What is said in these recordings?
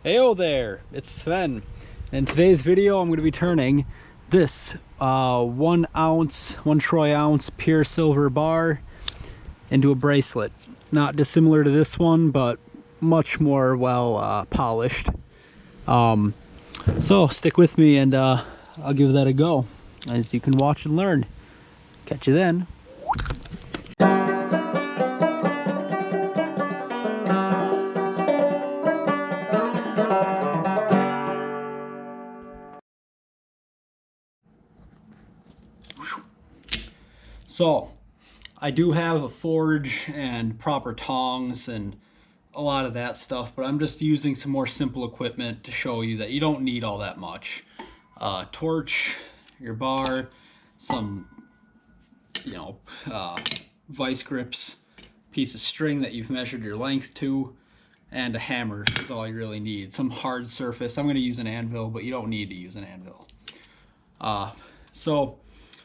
Heyo there, it's Sven. In today's video, I'm going to be turning this 1 troy ounce pure silver bar into a bracelet. Not dissimilar to this one, but much more well polished. So stick with me and I'll give that a go, as you can watch and learn. Catch you then. So, I do have a forge and proper tongs and a lot of that stuff, but I'm just using some more simple equipment to show you that you don't need all that much. Torch, your bar, some, vice grips, piece of string that you've measured your length to, and a hammer is all you really need. Some hard surface. I'm going to use an anvil, but you don't need to use an anvil. So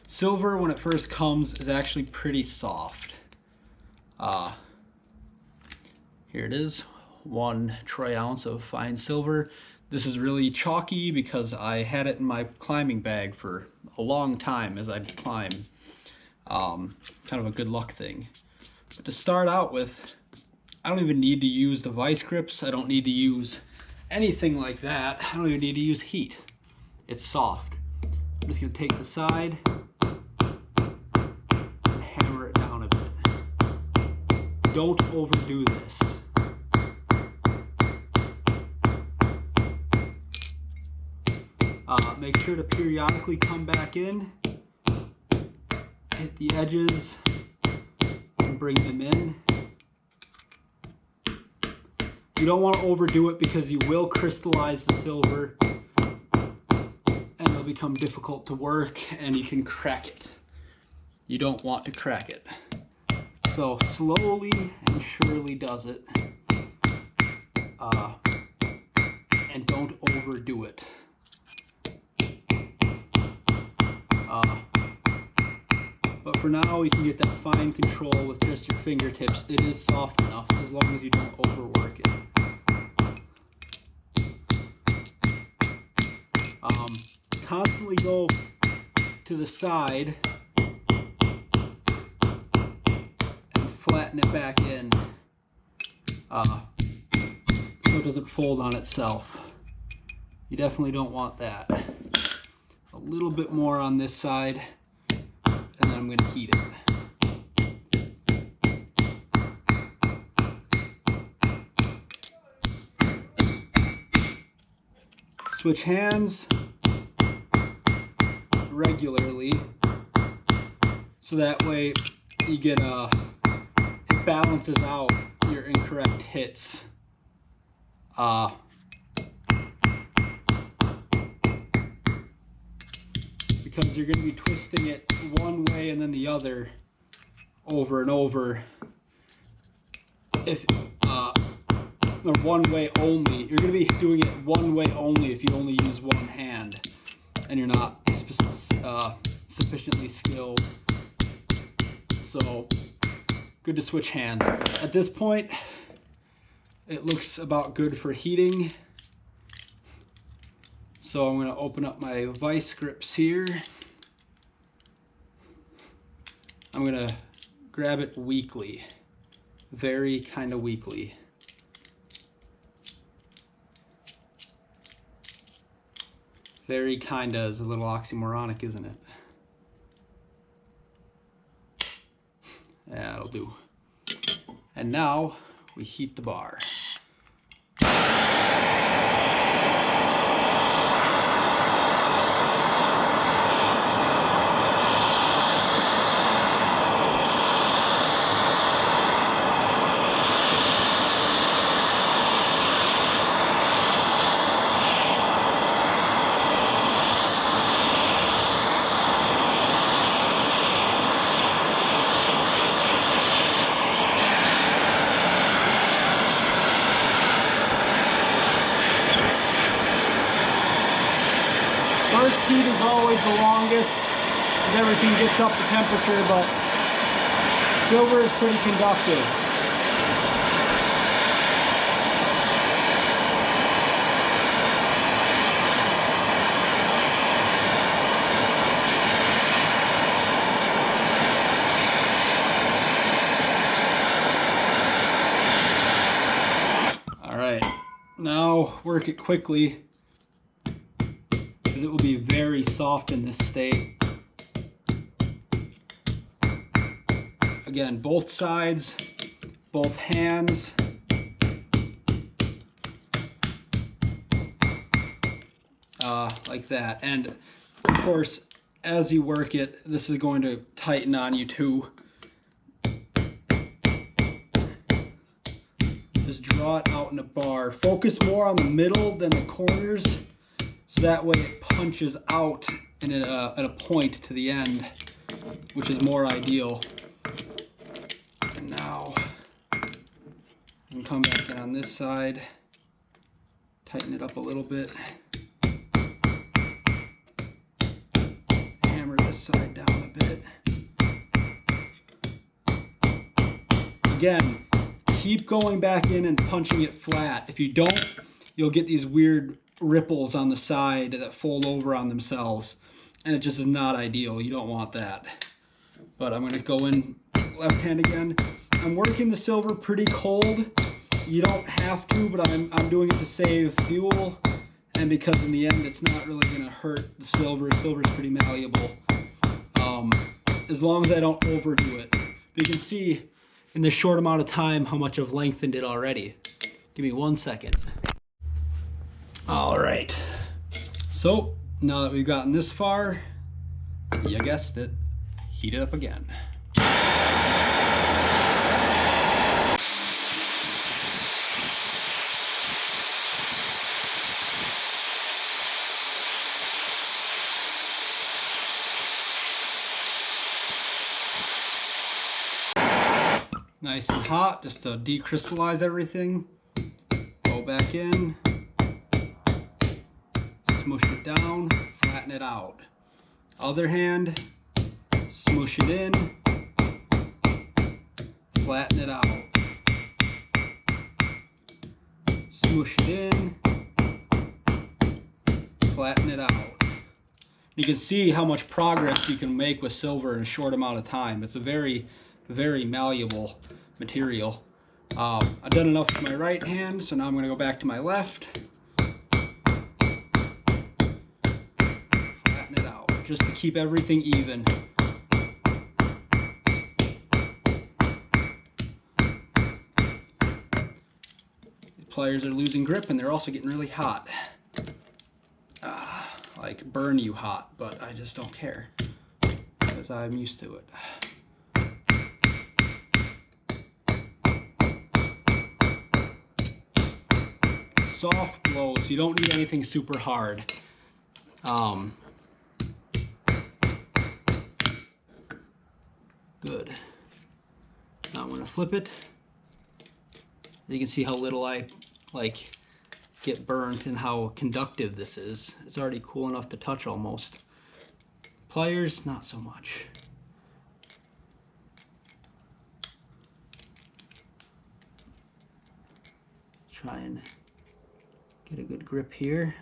silver, when it first comes, is actually pretty soft. Here it is, 1 troy ounce of fine silver. This is really chalky because I had it in my climbing bag for a long time as I'd climb. Kind of a good luck thing. But to start out with, I don't even need to use the vice grips. I don't need to use anything like that. I don't even need to use heat. It's soft. I'm just going to take the side, hammer it down a bit. Don't overdo this. Make sure to periodically come back in, hit the edges, and bring them in. You don't want to overdo it because you will crystallize the silver and it'll become difficult to work and you can crack it. You don't want to crack it. So slowly and surely does it. And don't overdo it. But for now, you can get that fine control with just your fingertips. It is soft enough as long as you don't overwork it. Constantly go to the side and flatten it back in so it doesn't fold on itself. You definitely don't want that. A little bit more on this side, and then I'm going to heat it. Switch hands regularly, so that way you get it balances out your incorrect hits. Because you're going to be twisting it one way and then the other over and over. If or one way only, you're going to be doing it one way only if you only use one hand and you're not sufficiently skilled. So good to switch hands. At this point, it looks about good for heating. So I'm going to open up my vice grips here. I'm going to grab it weakly, very kind of weakly. Very kinda is a little oxymoronic, isn't it? Yeah, that'll do. And now we heat the bar. First heat is always the longest as everything gets up to temperature, but silver is pretty conductive. now work it quickly because it will be very soft in this state. Again, both sides, both hands. Like that. And of course, as you work it, this is going to tighten on you too. Just draw it out in a bar. Focus more on the middle than the corners, so that way it punches out and at a point to the end, which is more ideal. And now you can come back in on this side, tighten it up a little bit, hammer this side down a bit. Again, keep going back in and punching it flat. If you don't, you'll get these weird ripples on the side that fold over on themselves, and it just is not ideal. You don't want that. But I'm going to go in left hand again. I'm working the silver pretty cold. You don't have to, but I'm doing it to save fuel, and because in the end it's not really going to hurt the silver. Silver's pretty malleable, as long as I don't overdo it. But you can see in this short amount of time how much I've lengthened it already. Give me 1 second. All right, so now that we've gotten this far, you guessed it, heat it up again. Nice and hot, just to decrystallize everything. Go back in, smush it down, flatten it out. Other hand, smush it in, flatten it out. Smush it in, flatten it out. You can see how much progress you can make with silver in a short amount of time. It's a very, very malleable material. I've done enough with my right hand, so now I'm going to go back to my left. Flatten it out, just to keep everything even. The pliers are losing grip, and they're also getting really hot. Like burn you hot, but I just don't care because I'm used to it. Soft blows, you don't need anything super hard. Good. Now I'm going to flip it. You can see how little I get burnt and how conductive this is. It's already cool enough to touch almost. Pliers, not so much. Try and get a good grip here.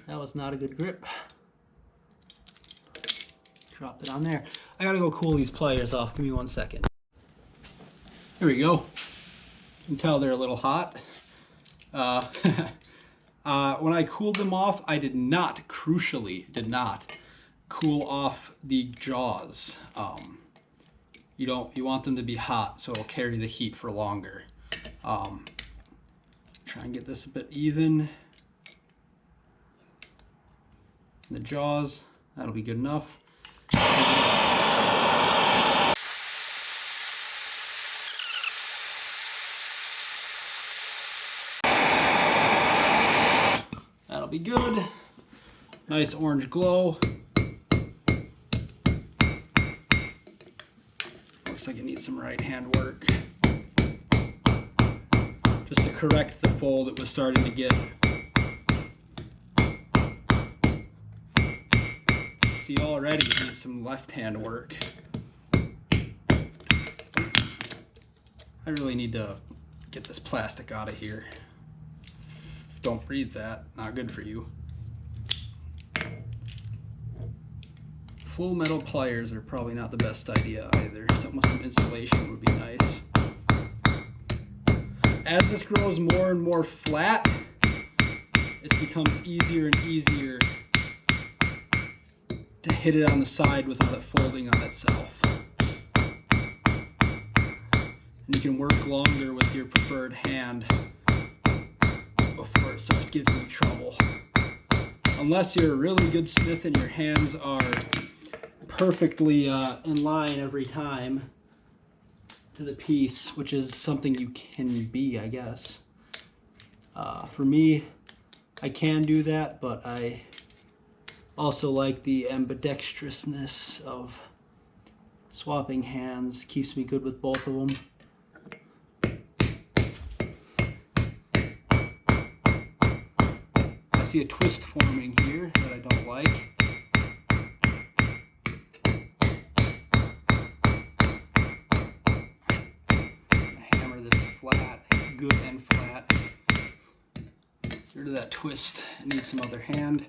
That was not a good grip. Dropped it on there. I gotta go cool these pliers off. Give me 1 second. Here we go. You can tell they're a little hot. When I cooled them off, I crucially did not cool off the jaws. You want them to be hot so it'll carry the heat for longer. Try and get this a bit even. The jaws, that'll be good enough. That'll be good. Nice orange glow. Looks like it needs some right hand work. Just to correct the fold it was starting to get. See, already it needs some left hand work. I really need to get this plastic out of here. Don't breathe that, not good for you. Full metal pliers are probably not the best idea either. Something with some insulation would be nice. as this grows more and more flat, it becomes easier and easier to hit it on the side without it folding on itself. And you can work longer with your preferred hand before it starts giving you trouble. Unless you're a really good smith and your hands are perfectly in line every time to the piece, which is something you can be, I guess. For me, I can do that, but I also like the ambidextrousness of swapping hands. Keeps me good with both of them. I see a twist forming here that I don't like. Hammer this flat, good and flat. Get rid of that twist. I need some other hand.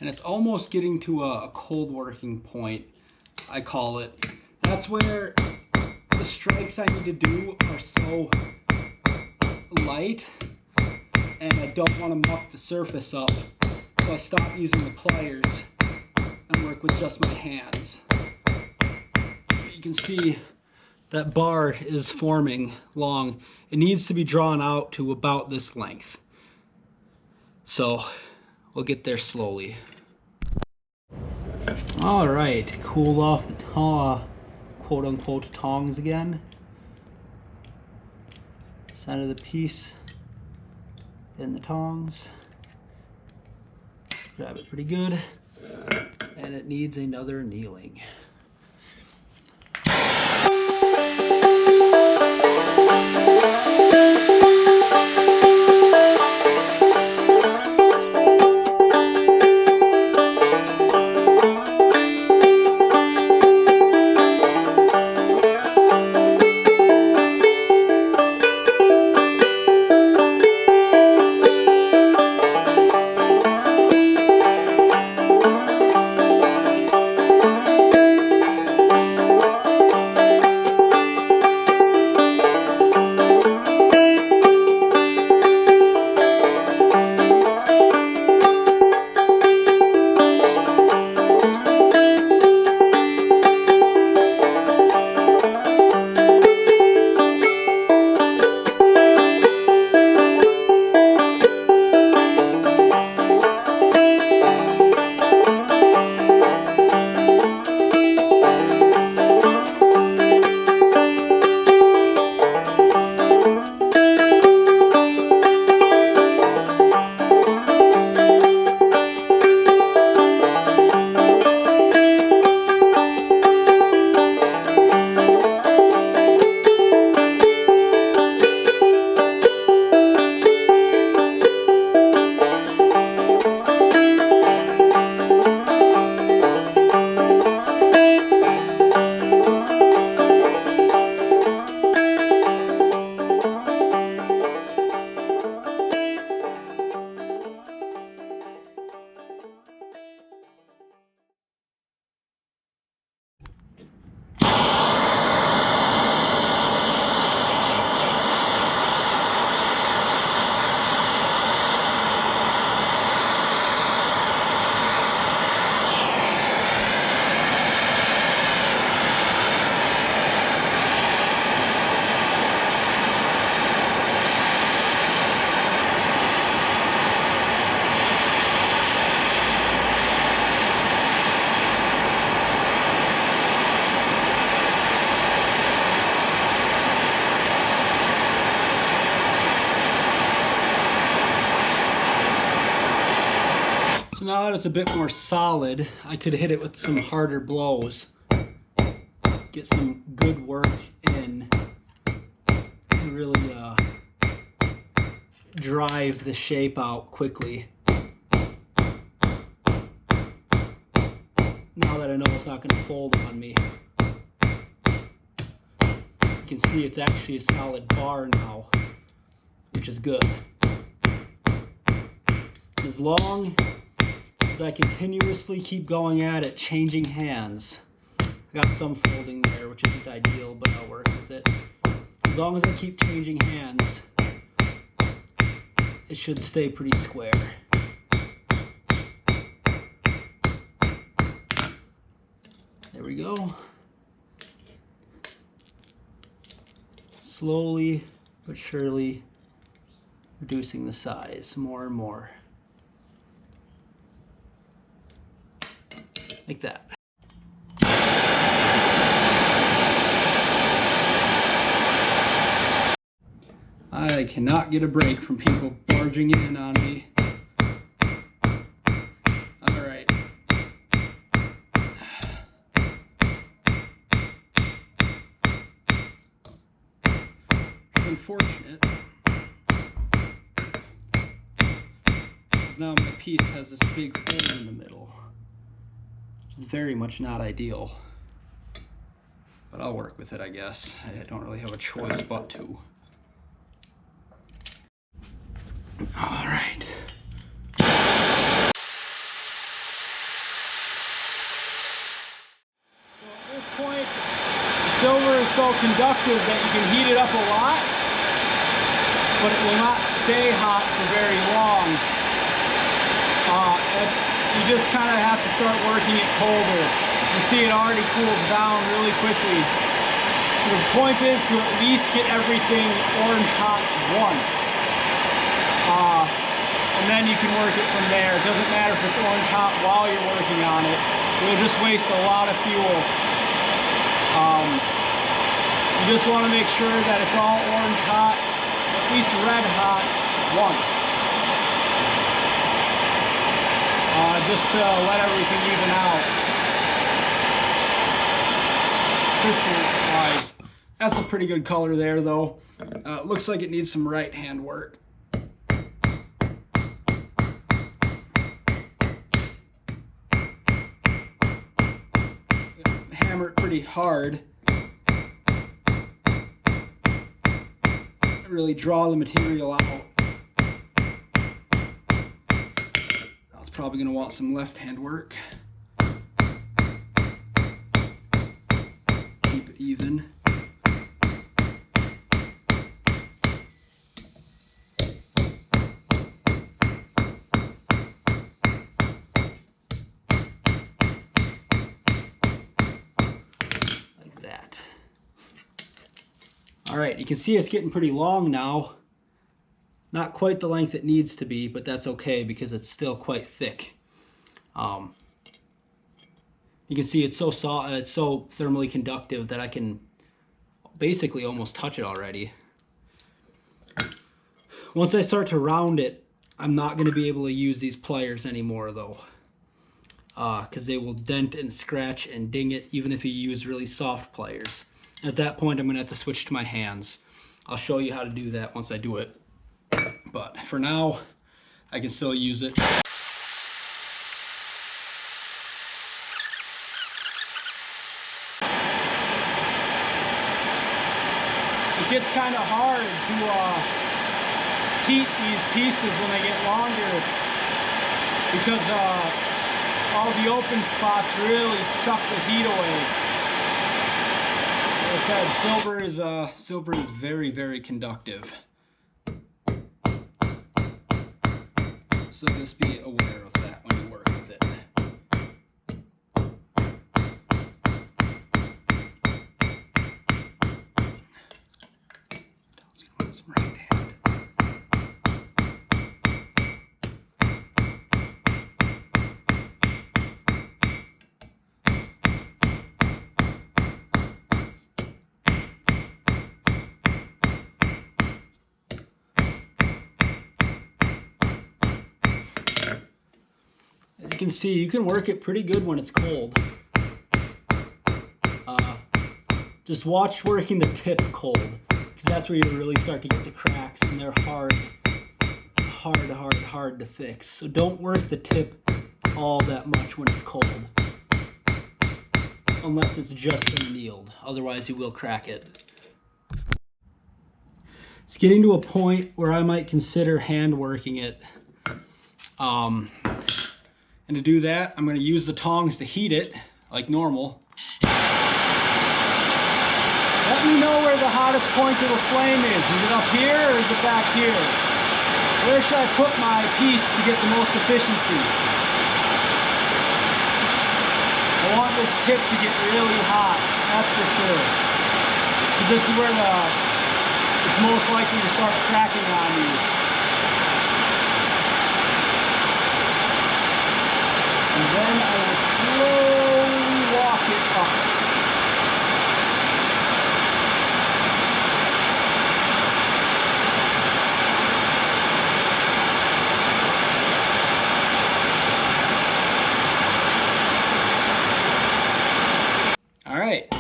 And it's almost getting to a cold working point, I call it. That's where the strikes I need to do are so light, and I don't want to muck the surface up, so I stop using the pliers and work with just my hands. You can see that bar is forming long. It needs to be drawn out to about this length. So we'll get there slowly. All right, cool off the quote-unquote tongs again. Center the piece in the tongs. Grab it pretty good, and it needs another annealing. Now that it's a bit more solid, I could hit it with some harder blows. Get some good work in to really drive the shape out quickly. Now that I know it's not going to fold on me. You can see it's actually a solid bar now, which is good. As long as I continuously keep going at it, changing hands. I got some folding there, which isn't ideal, but I'll work with it. As long as I keep changing hands, it should stay pretty square. There we go. Slowly but surely reducing the size more and more. Like that. I cannot get a break from people barging in on me. Alright. Unfortunate. Because now my piece has this big fold in the middle. Which is very much not ideal. But I'll work with it, I guess. I don't really have a choice but to. All right. So at this point, the silver is so conductive that you can heat it up a lot, but it will not stay hot for very long. You just kind of have to start working it colder. You see it already cools down really quickly. So the point is to at least get everything orange hot once. And then you can work it from there. It doesn't matter if it's orange hot while you're working on it. You'll just waste a lot of fuel. You just want to make sure that it's all orange hot, at least red hot once. Just to let everything even out. Crystal-wise. That's a pretty good color there though. Looks like it needs some right hand work. Hammer it pretty hard. Really draw the material out. Now it's probably going to want some left hand work. Keep it even. All right, you can see it's getting pretty long now. Not quite the length it needs to be, but that's okay because it's still quite thick. You can see it's so soft, it's so thermally conductive that I can basically almost touch it already. Once I start to round it, I'm not going to be able to use these pliers anymore though, because they will dent and scratch and ding it even if you use really soft pliers. At that point, I'm going to have to switch to my hands. I'll show you how to do that once I do it. But for now, I can still use it. It gets kind of hard to heat these pieces when they get longer because all the open spots really suck the heat away. Like I said, silver is very, very conductive. So just be aware of that when you work with it. Let's get some right hand. As you can see, you can work it pretty good when it's cold. Just watch working the tip cold, because that's where you really start to get the cracks, and they're hard to fix. So don't work the tip all that much when it's cold, unless it's just been annealed. Otherwise, you will crack it. It's getting to a point where I might consider hand working it. And to do that, I'm going to use the tongs to heat it like normal. Let me know where the hottest point of the flame is. Is it up here or is it back here? Where should I put my piece to get the most efficiency? I want this tip to get really hot, that's for sure. So this is where it's most likely to start cracking on you. And then I will slowly walk it up. All right,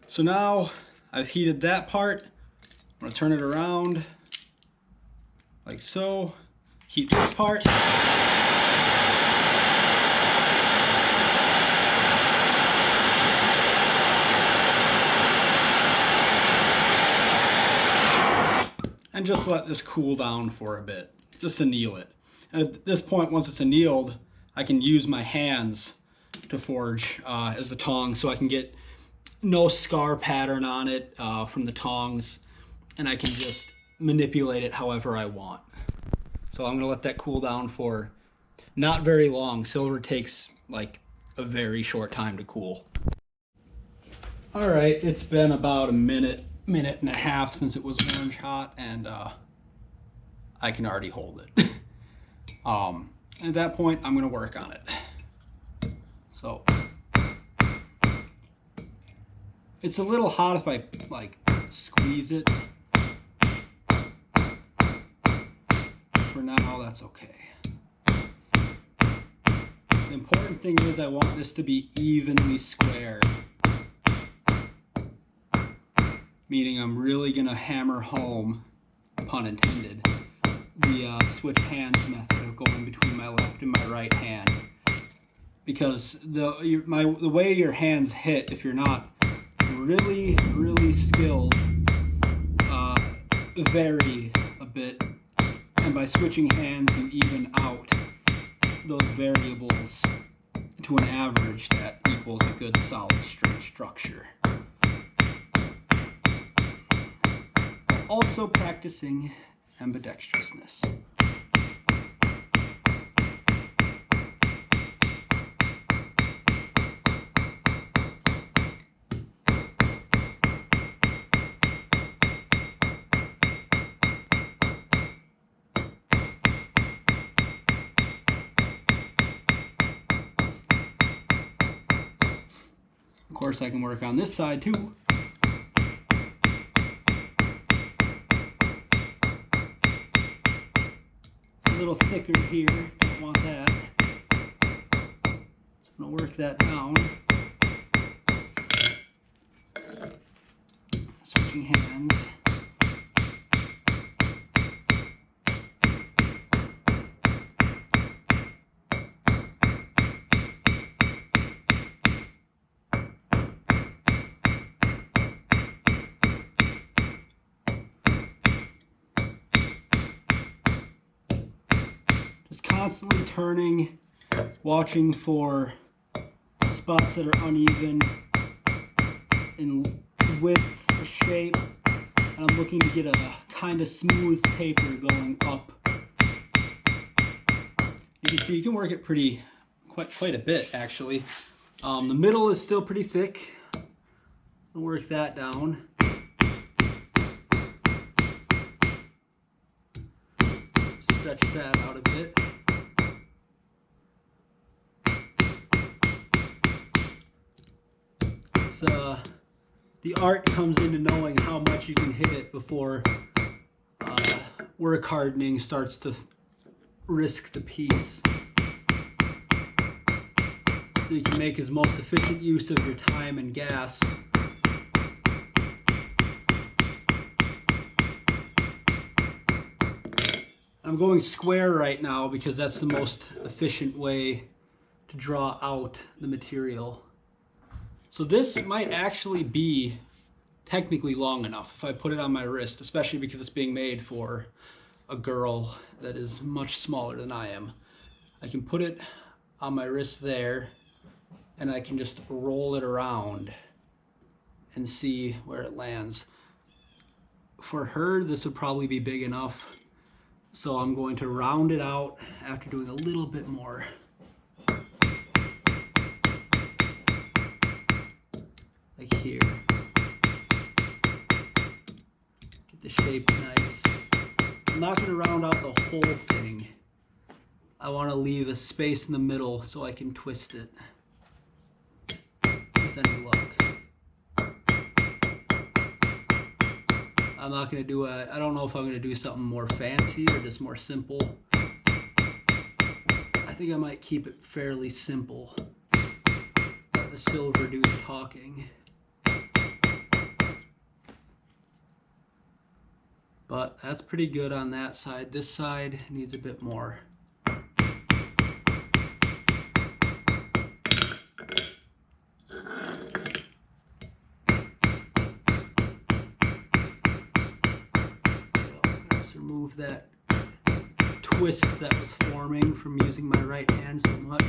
so now I've heated that part. I'm gonna turn it around like so, heat this part. And just let this cool down for a bit, just anneal it. And at this point, once it's annealed, I can use my hands to forge as the tongs, so I can get no scar pattern on it from the tongs, and I can just manipulate it however I want. So I'm gonna let that cool down for not very long. Silver takes like a very short time to cool. All right, it's been about a minute and a half since it was orange hot, and I can already hold it. At that point, I'm gonna work on it. So it's a little hot if I like squeeze it. For now, that's okay. The important thing is I want this to be evenly square. Meaning I'm really gonna hammer home, pun intended, the switch hands method of going between my left and my right hand. Because the way your hands hit, if you're not really skilled, vary a bit, and by switching hands you even out those variables to an average that equals a good solid straight structure. Also practicing ambidextrousness. Of course, I can work on this side too. It's a little thicker here, don't want that. So I'm gonna work that down. Switching hands. Constantly turning, watching for spots that are uneven in width or shape. And I'm looking to get a kind of smooth paper going up. You can see you can work it quite a bit actually. The middle is still pretty thick. I'll work that down. Stretch that out a bit. The art comes into knowing how much you can hit it before work hardening starts to risk the piece. So you can make as most efficient use of your time and gas. I'm going square right now because that's the most efficient way to draw out the material. So this might actually be technically long enough if I put it on my wrist, especially because it's being made for a girl that is much smaller than I am. I can put it on my wrist there, and I can just roll it around and see where it lands. For her, this would probably be big enough, so I'm going to round it out after doing a little bit more. Like here. Get the shape nice. I'm not going to round out the whole thing. I want to leave a space in the middle so I can twist it with any luck. I'm not going to do I don't know if I'm going to do something more fancy or just more simple. I think I might keep it fairly simple. Let the silver do the talking. But that's pretty good on that side. This side needs a bit more. Let's remove that twist that was forming from using my right hand so much.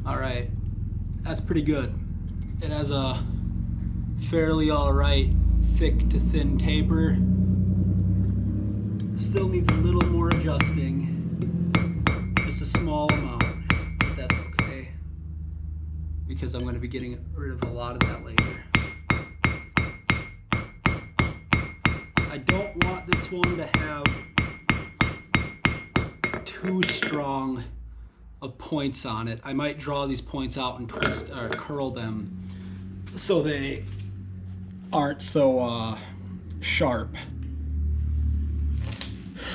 Alright, that's pretty good. It has a fairly alright thick to thin taper. Still needs a little more adjusting. Just a small amount, but that's okay, because I'm going to be getting rid of a lot of that later. I don't want this one to have too strong of points on it. I might draw these points out and twist or curl them so they aren't so sharp.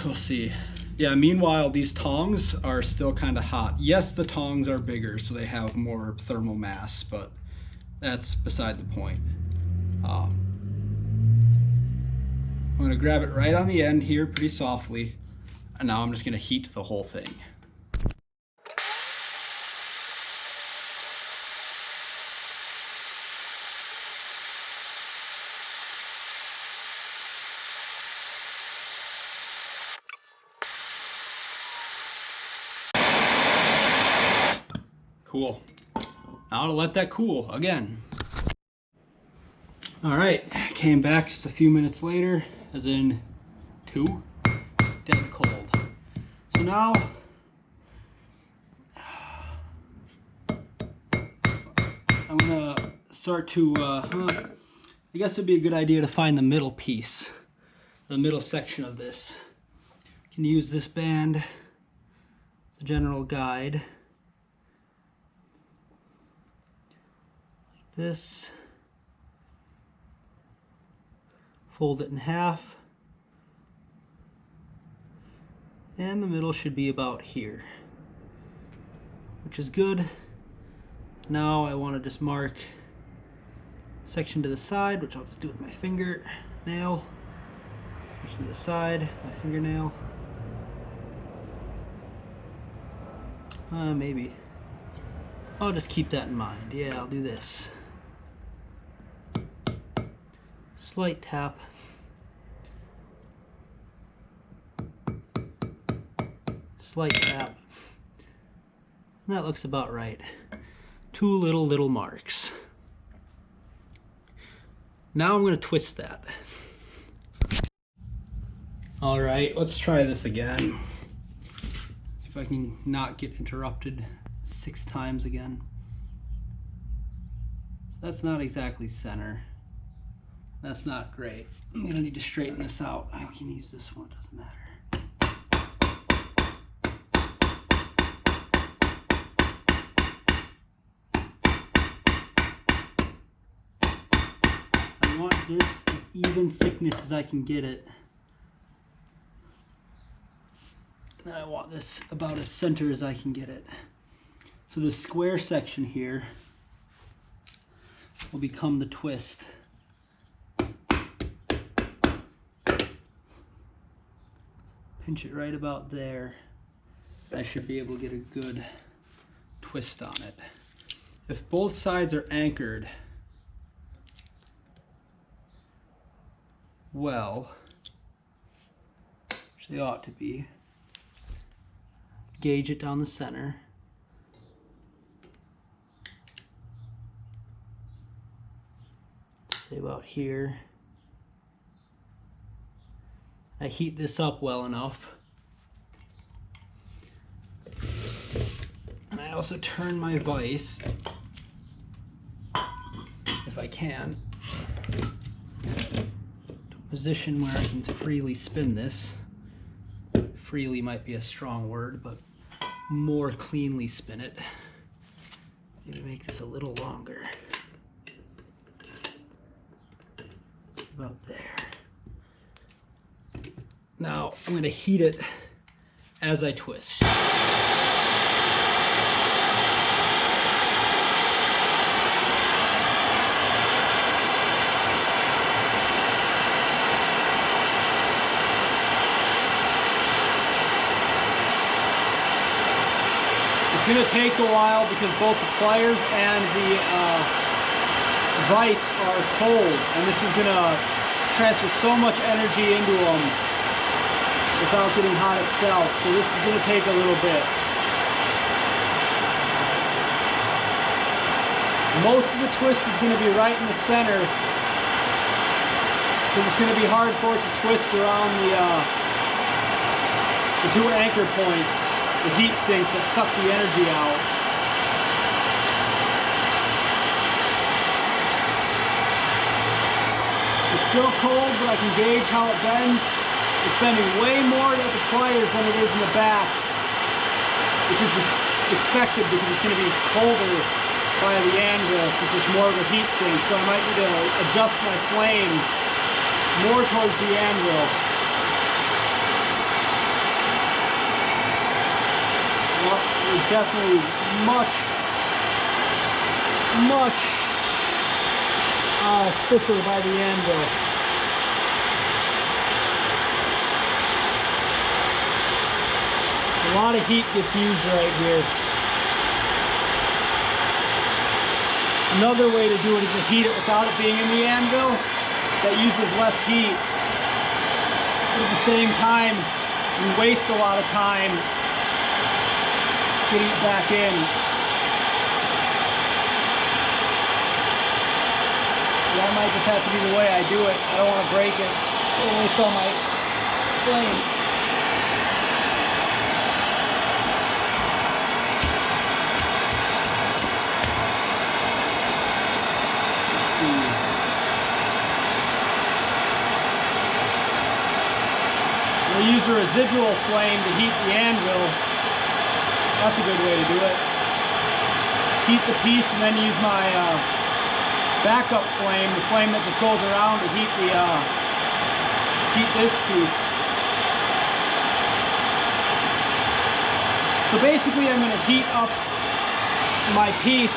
We'll see. Yeah, meanwhile, these tongs are still kind of hot. Yes, the tongs are bigger, so they have more thermal mass, but that's beside the point. I'm going to grab it right on the end here pretty softly, and now I'm just going to heat the whole thing. Cool. Now to let that cool again. All right, came back just a few minutes later, as in 2, dead cold. So now, I'm gonna start to, I guess it'd be a good idea to find the middle piece, the middle section of this. You can use this band as a general guide. This, fold it in half, and the middle should be about here, which is good. Now I want to just mark section to the side, which I'll just do with my fingernail. Section to the side, my fingernail. Maybe. I'll just keep that in mind. Yeah, I'll do this. Slight tap. Slight tap. And that looks about right. 2 little marks. Now I'm going to twist that. All right, let's try this again. See if I can not get interrupted 6 times again. That's not exactly center. That's not great. I'm gonna need to straighten this out. I can use this one, doesn't matter. I want this as even thickness as I can get it. And I want this about as center as I can get it. So the square section here will become the twist. Pinch it right about there. I should be able to get a good twist on it. if both sides are anchored well, which they ought to be, gauge it down the center. Say about here. I heat this up well enough. And I also turn my vise, if I can, to a position where I can freely spin this. Freely might be a strong word, but more cleanly spin it. Maybe make this a little longer. About there. Now I'm going to heat it as I twist. It's going to take a while because both the pliers and the vise are cold, and this is going to transfer so much energy into them without getting hot itself, so this is going to take a little bit. Most of the twist is going to be right in the center, because it's going to be hard for it to twist around the two anchor points, the heat sinks that suck the energy out. It's still cold, but I can gauge how it bends. It's bending way more at the pliers than it is in the back, which is expected because it's going to be colder by the anvil since it's more of a heat sink. So I might need to adjust my flame more towards the anvil. Well, it's definitely much stiffer by the anvil. A lot of heat gets used right here. Another way to do it is to heat it without it being in the anvil. That uses less heat. But at the same time, you waste a lot of time getting it back in. That might just have to be the way I do it. I don't want to break it. I'll waste all my flame. We'll use a residual flame to heat the anvil. That's a good way to do it. Heat the piece and then use my backup flame, the flame that just goes around to heat this piece. So basically I'm going to heat up my piece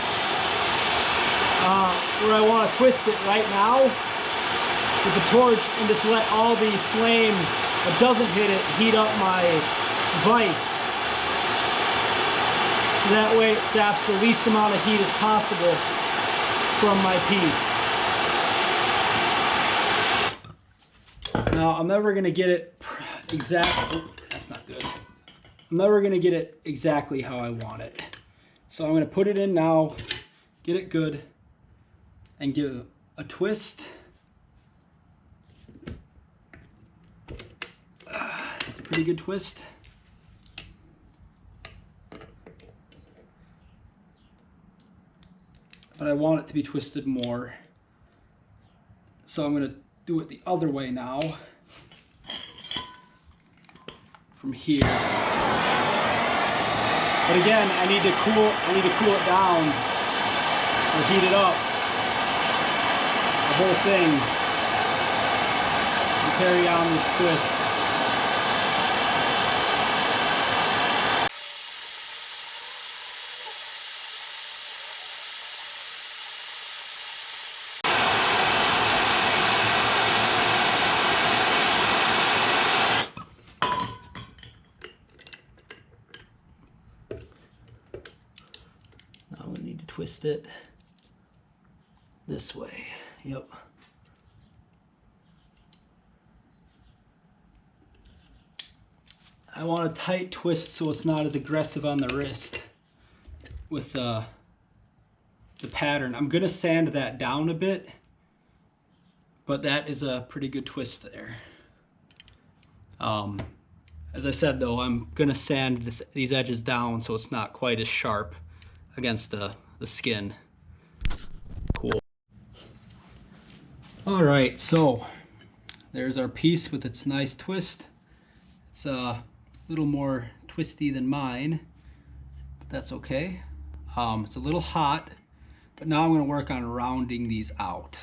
where I want to twist it right now with the torch and just let all the flame that doesn't hit it heat up my vise. So that way it saps the least amount of heat as possible from my piece. Now I'm never going to get it exactly, that's not good. I'm never going to get it exactly how I want it. So I'm going to put it in now, get it good, and give a twist. That's a pretty good twist. But I want it to be twisted more. So I'm going to do it the other way now. From here. But again, I need to cool it down or heat it up. The whole thing. And carry on this twist. twist it this way. Yep. I want a tight twist so it's not as aggressive on the wrist with the pattern. I'm gonna sand that down a bit, but that is a pretty good twist there. As I said though, I'm gonna sand these edges down so it's not quite as sharp against the skin. Cool. All right, so there's our piece with its nice twist. It's a little more twisty than mine, but that's okay. It's a little hot, but now I'm gonna work on rounding these out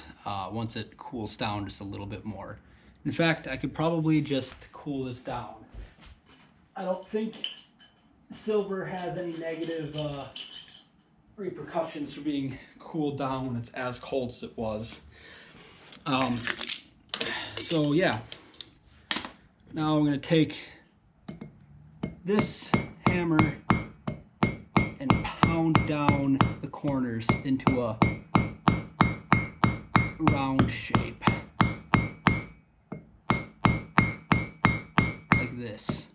once it cools down just a little bit more. In fact, I could probably just cool this down. I don't think silver has any negative repercussions for being cooled down when it's as cold as it was. So yeah, now I'm going to take this hammer and pound down the corners into a round shape. Like this.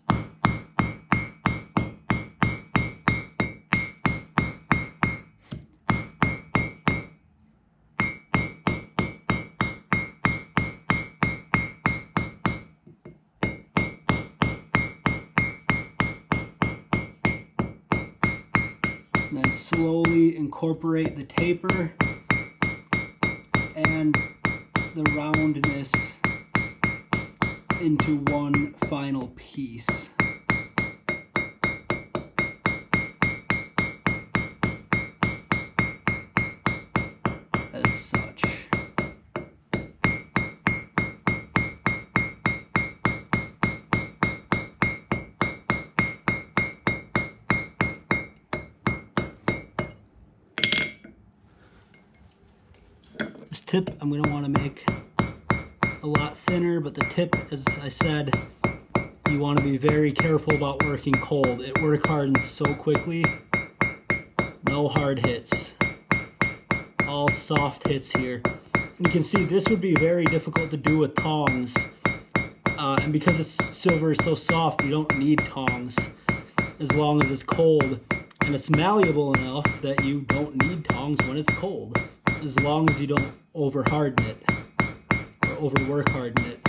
And then slowly incorporate the taper and the roundness into one final piece. As such. This tip I'm going to want to make a lot thinner, but the tip, as I said, you want to be very careful about working cold. It work hardens so quickly. No hard hits. All soft hits here. And you can see this would be very difficult to do with tongs. And because it's silver is so soft, you don't need tongs as long as it's cold. And it's malleable enough that you don't need tongs when it's cold, as long as you don't over harden it or overwork harden it.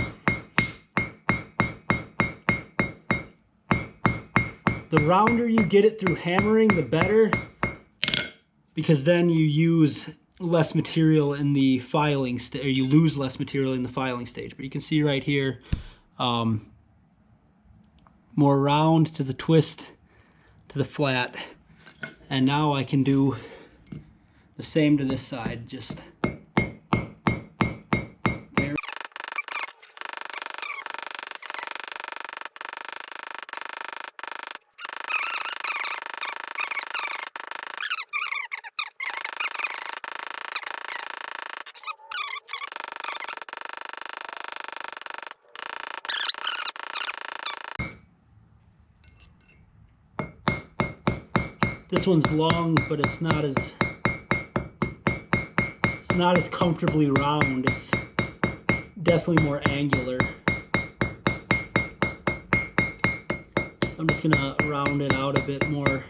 The rounder you get it through hammering, the better, because then you use less material in the filing stage, or you lose less material in the filing stage. But you can see right here, more round to the twist to the flat. And now I can do the same to this side, just there. This one's long, but it's not as comfortably round. It's definitely more angular. So I'm just gonna round it out a bit more.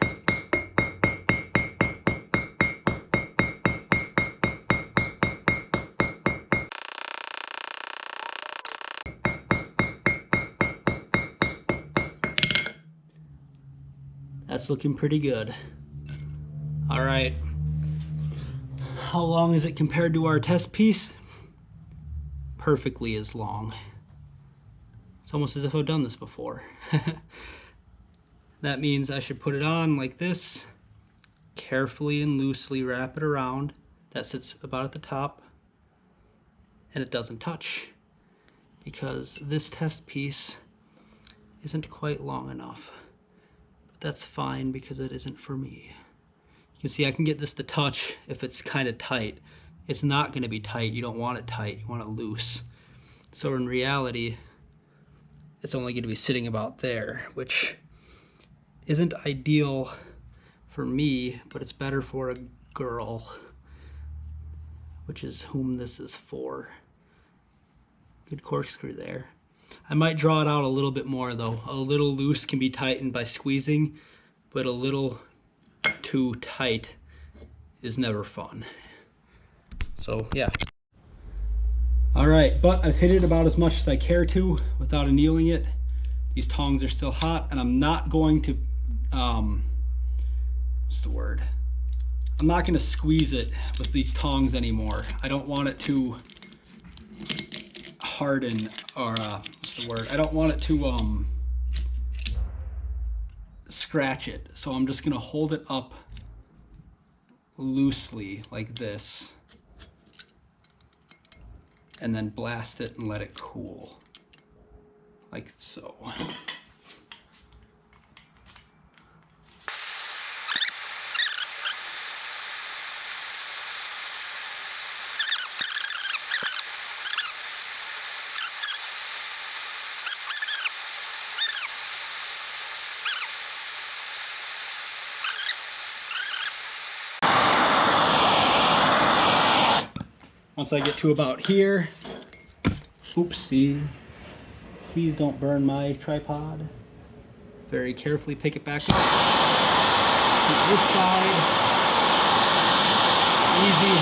That's looking pretty good. All right. How long is it compared to our test piece? Perfectly as long. It's almost as if I've done this before. That means I should put it on like this, carefully and loosely wrap it around. That sits about at the top, and it doesn't touch, because this test piece isn't quite long enough. But that's fine, because it isn't for me. You can see I can get this to touch if it's kind of tight. It's not going to be tight. You don't want it tight. You want it loose. So in reality, it's only going to be sitting about there, which isn't ideal for me, but it's better for a girl, which is whom this is for. Good corkscrew there. I might draw it out a little bit more though. A little loose can be tightened by squeezing, but a little too tight is never fun. So yeah. All right, but I've hit it about as much as I care to without annealing it. These tongs are still hot, and I'm not going to, what's the word? I'm not going to squeeze it with these tongs anymore. I don't want it to harden, or what's the word? I don't want it to scratch it. So I'm just going to hold it up loosely like this, and then blast it and let it cool, like so. Once I get to about here, oopsie, please don't burn my tripod. Very carefully pick it back up. Keep this side easy.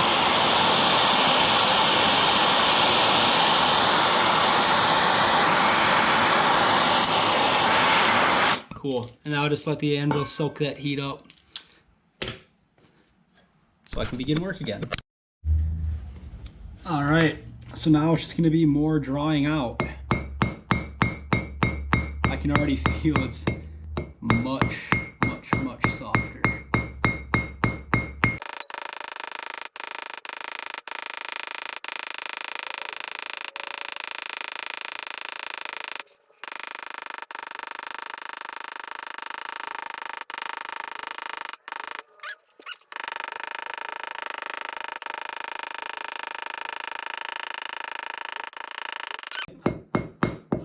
Cool. And now just let the anvil soak that heat up so I can begin work again. All right, so now it's just gonna be more drawing out. I can already feel it's much softer.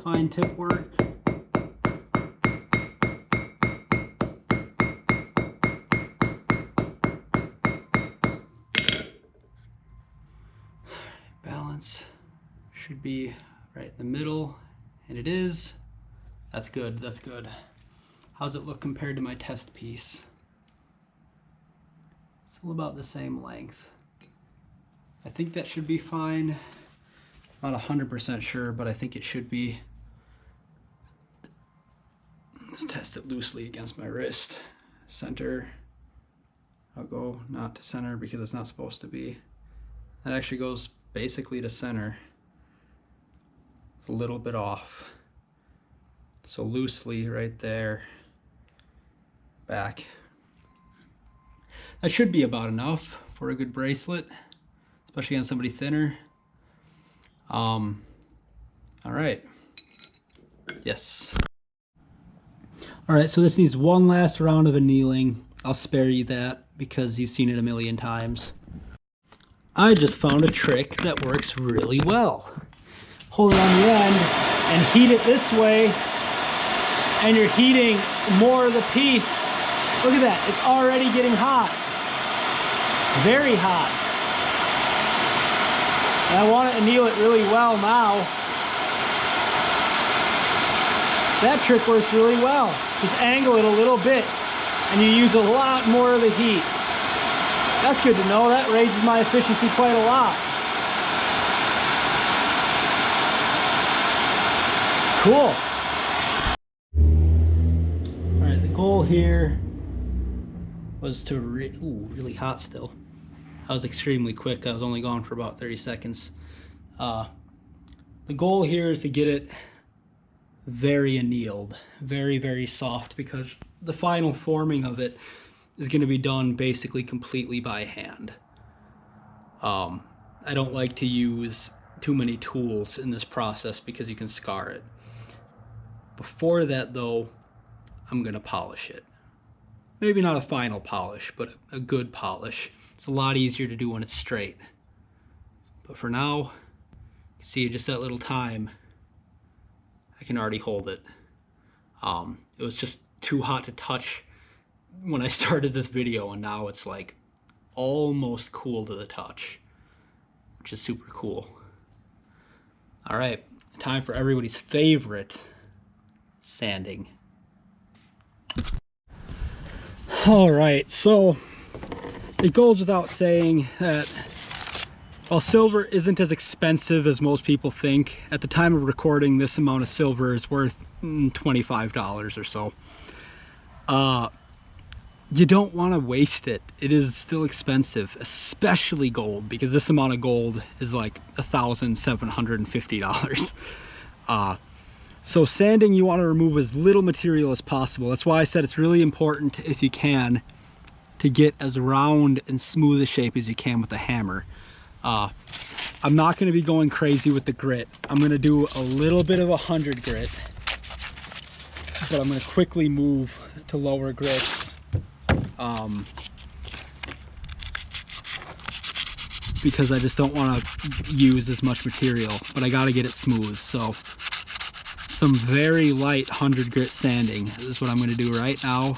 Fine tip work. Balance should be right in the middle, and it is. That's good, that's good. How's it look compared to my test piece? Still about the same length. I think that should be fine. Not 100% sure, but I think it should be. Let's test it loosely against my wrist. Center. I'll go not to center because it's not supposed to be. That actually goes basically to center. It's a little bit off. So loosely right there. Back. That should be about enough for a good bracelet, especially on somebody thinner. All right. Yes. All right, so this needs one last round of annealing. I'll spare you that because you've seen it a million times. I just found a trick that works really well. Hold it on the end and heat it this way, and you're heating more of the piece. Look at that, it's already getting hot. Very hot. And I want to anneal it really well now. That trick works really well. Just angle it a little bit and you use a lot more of the heat. That's good to know. That raises my efficiency quite a lot. Cool. All right, the goal here was to, really hot still. I was extremely quick. I was only gone for about 30 seconds. The goal here is to get it very annealed, very soft, because the final forming of it is going to be done basically completely by hand. I don't like to use too many tools in this process because you can scar it. Before that though, I'm going to polish it. Maybe not a final polish, but a good polish. It's a lot easier to do when it's straight. But for now, you see just that little time, I can already hold it. It was just too hot to touch when I started this video, and now it's like almost cool to the touch, which is super cool. All right, time for everybody's favorite, sanding. All right, so it goes without saying that while silver isn't as expensive as most people think, at the time of recording, this amount of silver is worth $25 or so. You don't want to waste it. It is still expensive, especially gold, because this amount of gold is like $1,750. So sanding, you want to remove as little material as possible. That's why I said it's really important, if you can, to get as round and smooth a shape as you can with the hammer. I'm not going to be going crazy with the grit. I'm going to do a little bit of 100 grit, but I'm going to quickly move to lower grits. Because I just don't want to use as much material, but I got to get it smooth. So some very light 100 grit sanding is what I'm going to do right now,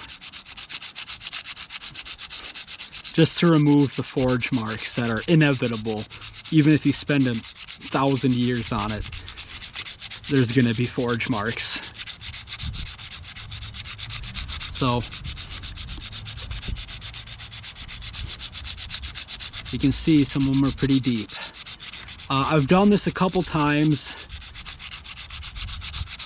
just to remove the forge marks that are inevitable. Even if you spend 1,000 years on it, there's going to be forge marks. So you can see some of them are pretty deep. I've done this a couple times,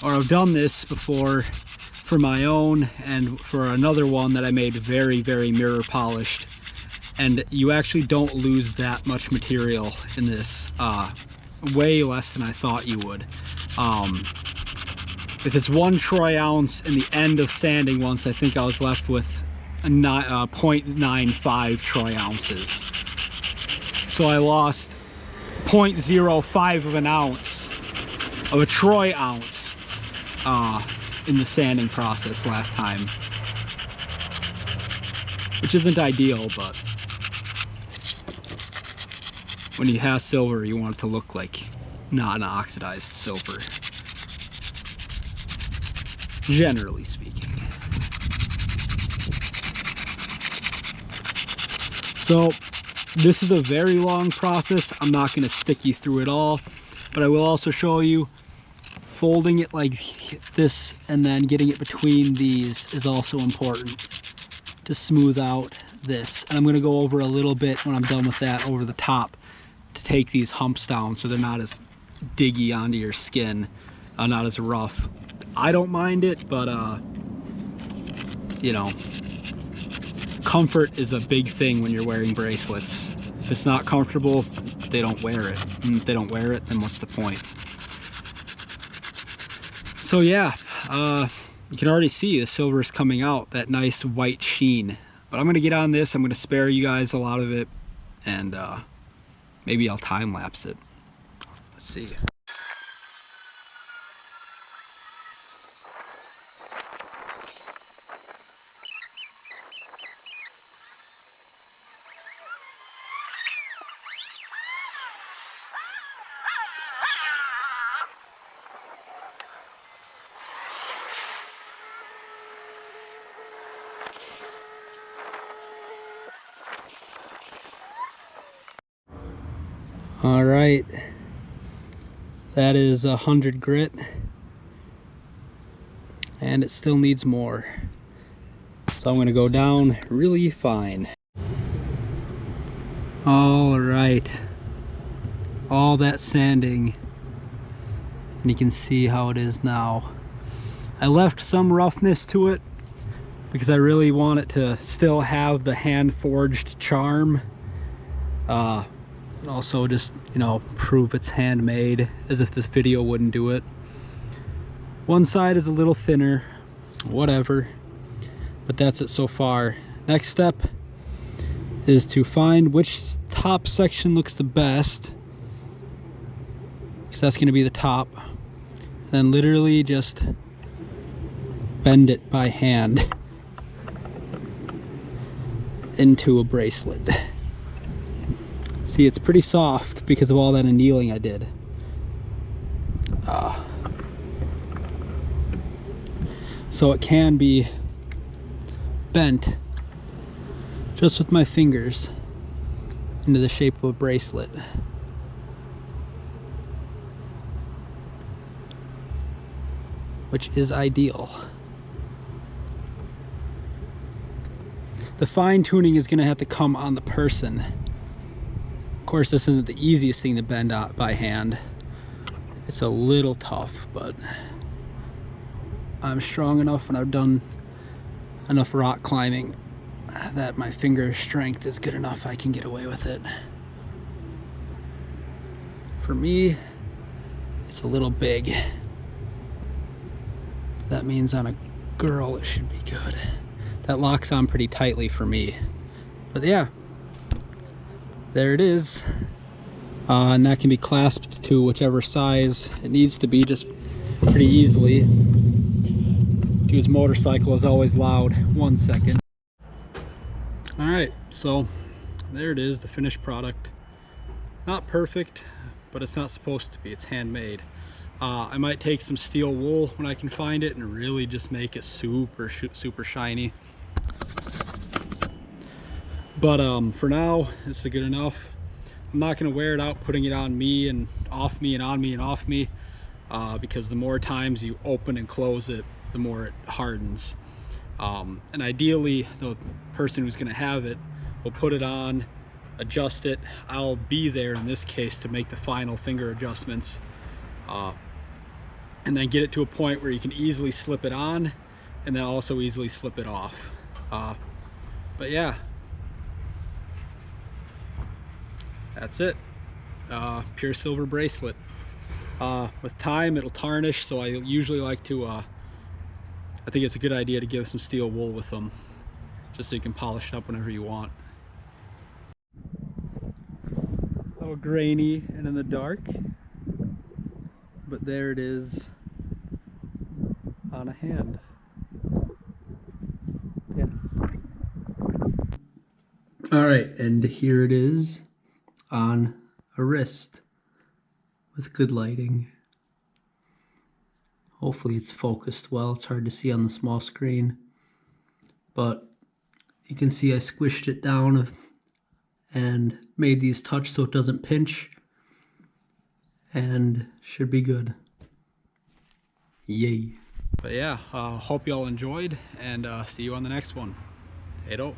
or I've done this before for my own and for another one that I made very, very mirror polished. And you actually don't lose that much material in this, way less than I thought you would. If it's 1 troy ounce in the end of sanding once, I think I was left with 0.95 troy ounces. So I lost 0.05 of an ounce of a troy ounce in the sanding process last time, which isn't ideal, but when you have silver, you want it to look like not an oxidized silver, generally speaking. So this is a very long process. I'm not going to stick you through it all, but I will also show you folding it like this and then getting it between these is also important to smooth out this. And I'm going to go over a little bit when I'm done with that over the top to take these humps down so they're not as diggy onto your skin, not as rough. I don't mind it, but you know, comfort is a big thing when you're wearing bracelets. If it's not comfortable, they don't wear it. And if they don't wear it, then what's the point? So yeah, you can already see the silver is coming out, that nice white sheen. But I'm going to get on this. I'm going to spare you guys a lot of it, and maybe I'll time lapse it. Let's see. All right, that is 100 grit, and it still needs more. So I'm gonna go down really fine. All right, all that sanding, and you can see how it is now. I left some roughness to it because I really want it to still have the hand forged charm. And also just, you know, prove it's handmade, as if this video wouldn't do it. One side is a little thinner, whatever, but that's it so far. Next step is to find which top section looks the best, because that's going to be the top. Then literally just bend it by hand into a bracelet. See, it's pretty soft because of all that annealing I did. So it can be bent just with my fingers. into the shape of a bracelet. Which is ideal. The fine tuning is going to have to come on the person. Of course, this isn't the easiest thing to bend by hand. It's a little tough, but I'm strong enough and I've done enough rock climbing that my finger strength is good enough I can get away with it. For me, it's a little big. That means on a girl it should be good. That locks on pretty tightly for me. But yeah, there it is. And that can be clasped to whichever size it needs to be just pretty easily. Jude's motorcycle is always loud. 1 second. Alright, so there it is, the finished product. Not perfect, but it's not supposed to be. It's handmade. I might take some steel wool when I can find it and really just make it super shiny. But for now, this is good enough. I'm not going to wear it out putting it on me and off me and on me and off me, because the more times you open and close it, the more it hardens. And ideally, the person who's going to have it will put it on, adjust it. I'll be there in this case to make the final finger adjustments, and then get it to a point where you can easily slip it on and then also easily slip it off. But yeah, that's it. Pure silver bracelet. With time it'll tarnish, so I usually like to I think it's a good idea to give some steel wool with them, just so you can polish it up whenever you want. A little grainy and in the dark, but there it is on a hand. Yeah. Alright, and here it is on a wrist with good lighting. Hopefully it's focused well. It's hard to see on the small screen, but you can see I squished it down and made these touch so it doesn't pinch, and should be good. Yay. But yeah, hope y'all enjoyed, and see you on the next one. Hey-do.